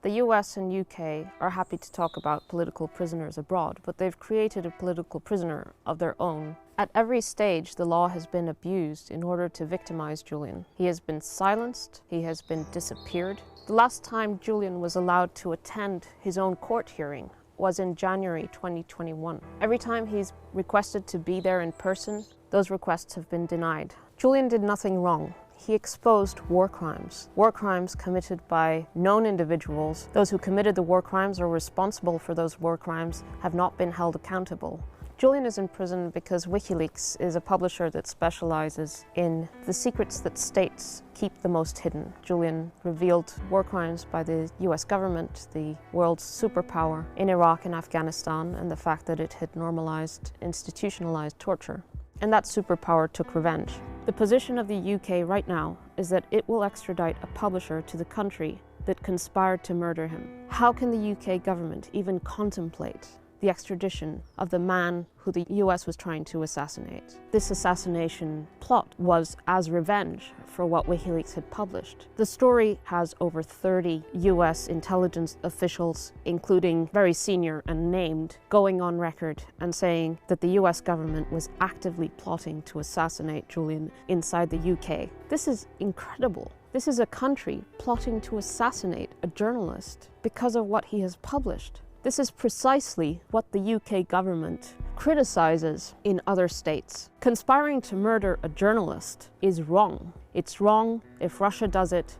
The US and UK are happy to talk about political prisoners abroad, but they've created a political prisoner of their own. At every stage, the law has been abused in order to victimize Julian. He has been silenced, he has been disappeared. The last time Julian was allowed to attend his own court hearing was in January 2021. Every time he's requested to be there in person, those requests have been denied. Julian did nothing wrong. He exposed war crimes committed by known individuals. Those who committed the war crimes or were responsible for those war crimes have not been held accountable. Julian is in prison because WikiLeaks is a publisher that specializes in the secrets that states keep the most hidden. Julian revealed war crimes by the US government, the world's superpower, in Iraq and Afghanistan, and the fact that it had normalized, institutionalized torture. And that superpower took revenge. The position of the UK right now is that it will extradite a publisher to the country that conspired to murder him. How can the UK government even contemplate the extradition of the man who the US was trying to assassinate? This assassination plot was as revenge for what WikiLeaks had published. The story has over 30 US intelligence officials, including very senior and named, going on record and saying that the US government was actively plotting to assassinate Julian inside the UK. This is incredible. This is a country plotting to assassinate a journalist because of what he has published. This is precisely what the UK government criticizes in other states. Conspiring to murder a journalist is wrong. It's wrong if Russia does it,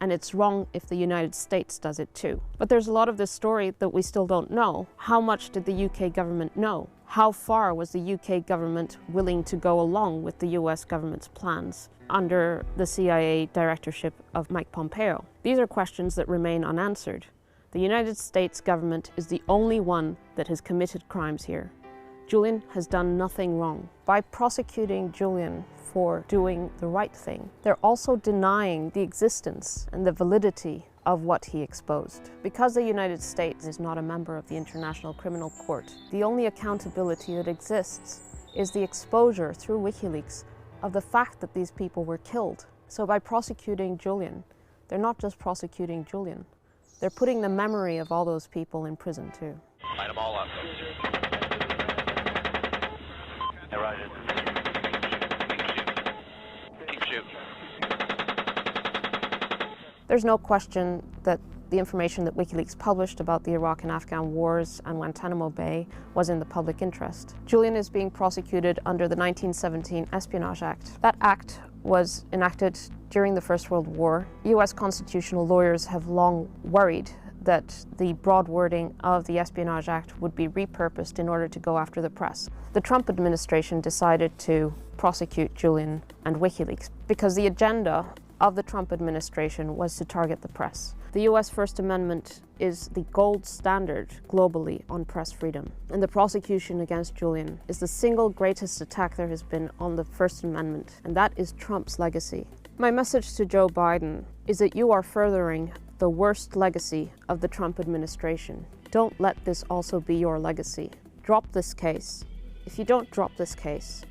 and it's wrong if the United States does it too. But there's a lot of this story that we still don't know. How much did the UK government know? How far was the UK government willing to go along with the US government's plans under the CIA directorship of Mike Pompeo? These are questions that remain unanswered. The United States government is the only one that has committed crimes here. Julian has done nothing wrong. By prosecuting Julian for doing the right thing, they're also denying the existence and the validity of what he exposed. Because the United States is not a member of the International Criminal Court, the only accountability that exists is the exposure through WikiLeaks of the fact that these people were killed. So by prosecuting Julian, they're not just prosecuting Julian, they're putting the memory of all those people in prison too. Light them all up. Hey, Roger. Keep shooting. There's no question that the information that WikiLeaks published about the Iraq and Afghan wars and Guantanamo Bay was in the public interest. Julian is being prosecuted under the 1917 Espionage Act. That act was enacted during the First World War. US constitutional lawyers have long worried that the broad wording of the Espionage Act would be repurposed in order to go after the press. The Trump administration decided to prosecute Julian and WikiLeaks because the agenda of the Trump administration was to target the press. The US First Amendment is the gold standard globally on press freedom, and the prosecution against Julian is the single greatest attack there has been on the First Amendment, and that is Trump's legacy. My message to Joe Biden is that you are furthering the worst legacy of the Trump administration. Don't let this also be your legacy. Drop this case. If you don't drop this case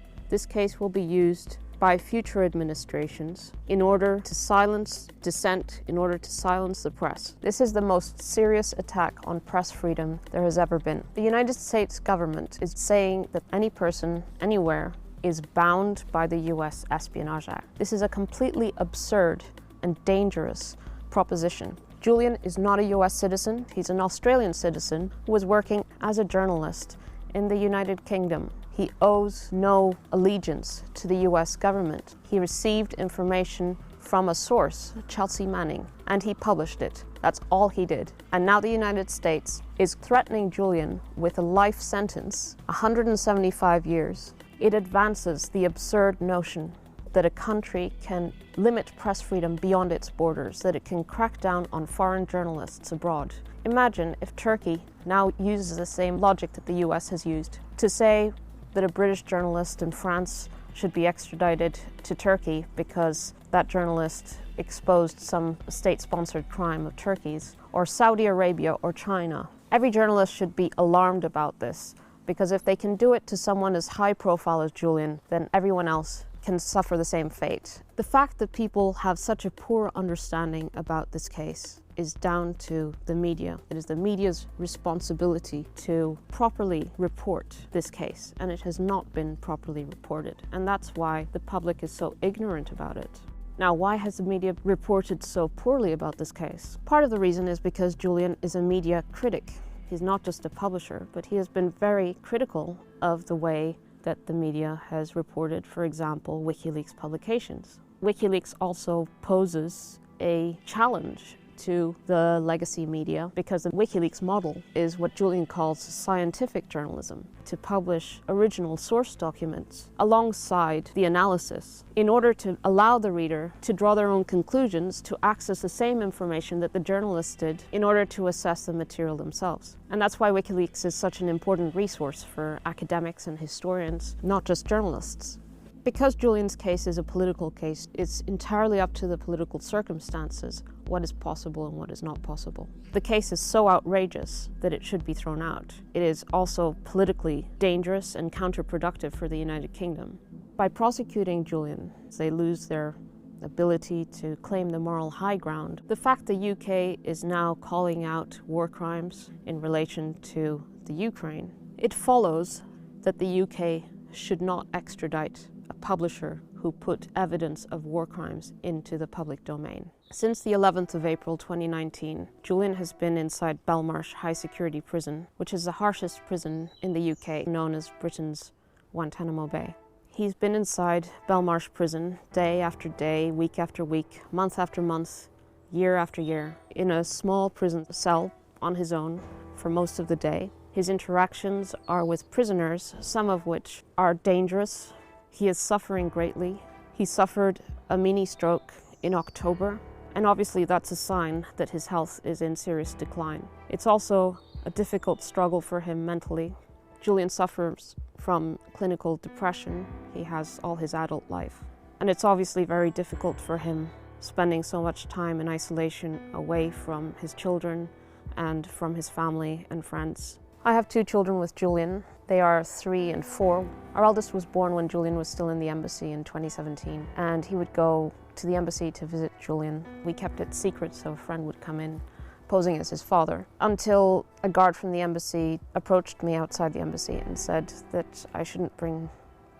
will be used by future administrations in order to silence dissent, in order to silence the press. This is the most serious attack on press freedom there has ever been. The United States government is saying that any person, anywhere, is bound by the US Espionage Act. This is a completely absurd and dangerous proposition. Julian is not a US citizen. He's an Australian citizen who was working as a journalist in the United Kingdom. He owes no allegiance to the US government. He received information from a source, Chelsea Manning, and he published it. That's all he did. And now the United States is threatening Julian with a life sentence, 175 years. It advances the absurd notion that a country can limit press freedom beyond its borders, that it can crack down on foreign journalists abroad. Imagine if Turkey now uses the same logic that the US has used to say that a British journalist in France should be extradited to Turkey because that journalist exposed some state-sponsored crime of Turkey's, or Saudi Arabia or China. Every journalist should be alarmed about this, because if they can do it to someone as high profile as Julian, then everyone else can suffer the same fate. The fact that people have such a poor understanding about this case is down to the media. It is the media's responsibility to properly report this case, and it has not been properly reported. And that's why the public is so ignorant about it. Now, why has the media reported so poorly about this case? Part of the reason is because Julian is a media critic. He's not just a publisher, but he has been very critical of the way that the media has reported, for example, WikiLeaks publications. WikiLeaks also poses a challenge to the legacy media because the WikiLeaks model is what Julian calls scientific journalism, to publish original source documents alongside the analysis in order to allow the reader to draw their own conclusions, to access the same information that the journalists did in order to assess the material themselves. And that's why WikiLeaks is such an important resource for academics and historians, not just journalists. Because Julian's case is a political case, it's entirely up to the political circumstances what is possible and what is not possible. The case is so outrageous that it should be thrown out. It is also politically dangerous and counterproductive for the United Kingdom. By prosecuting Julian, they lose their ability to claim the moral high ground. The fact the UK is now calling out war crimes in relation to the Ukraine, it follows that the UK should not extradite a publisher who put evidence of war crimes into the public domain. Since the 11th of April 2019, Julian has been inside Belmarsh High Security Prison, which is the harshest prison in the UK, known as Britain's Guantanamo Bay. He's been inside Belmarsh Prison day after day, week after week, month after month, year after year, in a small prison cell on his own for most of the day. His interactions are with prisoners, some of which are dangerous. He is suffering greatly. He suffered a mini stroke in October, and obviously that's a sign that his health is in serious decline. It's also a difficult struggle for him mentally. Julian suffers from clinical depression. He has all his adult life. And it's obviously very difficult for him spending so much time in isolation away from his children and from his family and friends. I have 2 children with Julian. They are 3 and 4. Our eldest was born when Julian was still in the embassy in 2017, and he would go to the embassy to visit Julian. We kept it secret so a friend would come in posing as his father, until a guard from the embassy approached me outside the embassy and said that I shouldn't bring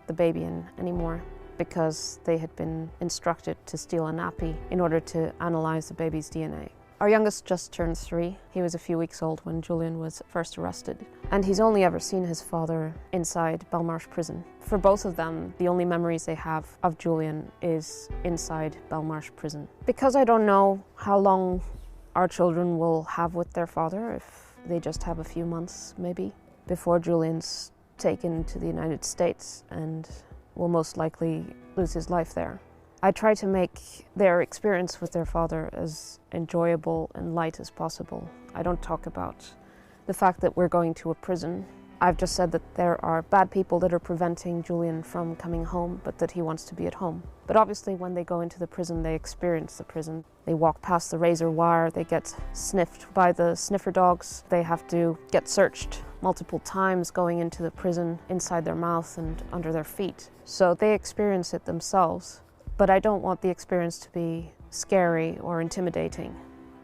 the baby in anymore because they had been instructed to steal a nappy in order to analyze the baby's DNA. Our youngest just turned 3. He was a few weeks old when Julian was first arrested. And he's only ever seen his father inside Belmarsh Prison. For both of them, the only memories they have of Julian is inside Belmarsh Prison. Because I don't know how long our children will have with their father, if they just have a few months maybe, before Julian's taken to the United States and will most likely lose his life there. I try to make their experience with their father as enjoyable and light as possible. I don't talk about the fact that we're going to a prison. I've just said that there are bad people that are preventing Julian from coming home, but that he wants to be at home. But obviously when they go into the prison, they experience the prison. They walk past the razor wire, they get sniffed by the sniffer dogs, they have to get searched multiple times going into the prison, inside their mouth and under their feet. So they experience it themselves. But I don't want the experience to be scary or intimidating.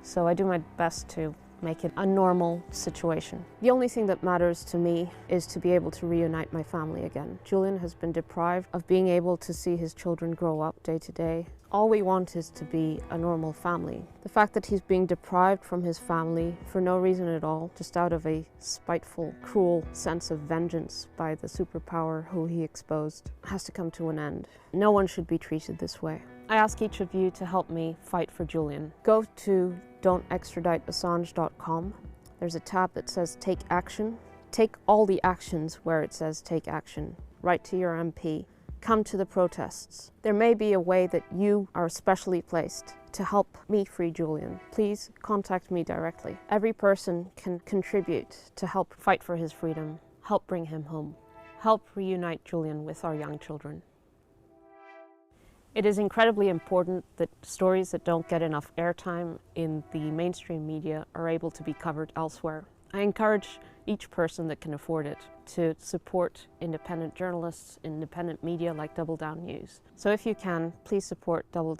So I do my best to make it a normal situation. The only thing that matters to me is to be able to reunite my family again. Julian has been deprived of being able to see his children grow up day to day. All we want is to be a normal family. The fact that he's being deprived from his family for no reason at all, just out of a spiteful, cruel sense of vengeance by the superpower who he exposed, has to come to an end. No one should be treated this way. I ask each of you to help me fight for Julian. Go to don'textraditeassange.com. There's a tab that says Take Action. Take all the actions where it says Take Action. Write to your MP. Come to the protests. There may be a way that you are specially placed to help me free Julian. Please contact me directly. Every person can contribute to help fight for his freedom. Help bring him home. Help reunite Julian with our young children. It is incredibly important that stories that don't get enough airtime in the mainstream media are able to be covered elsewhere. I encourage each person that can afford it to support independent journalists, independent media like Double Down News. So if you can, please support Double Down.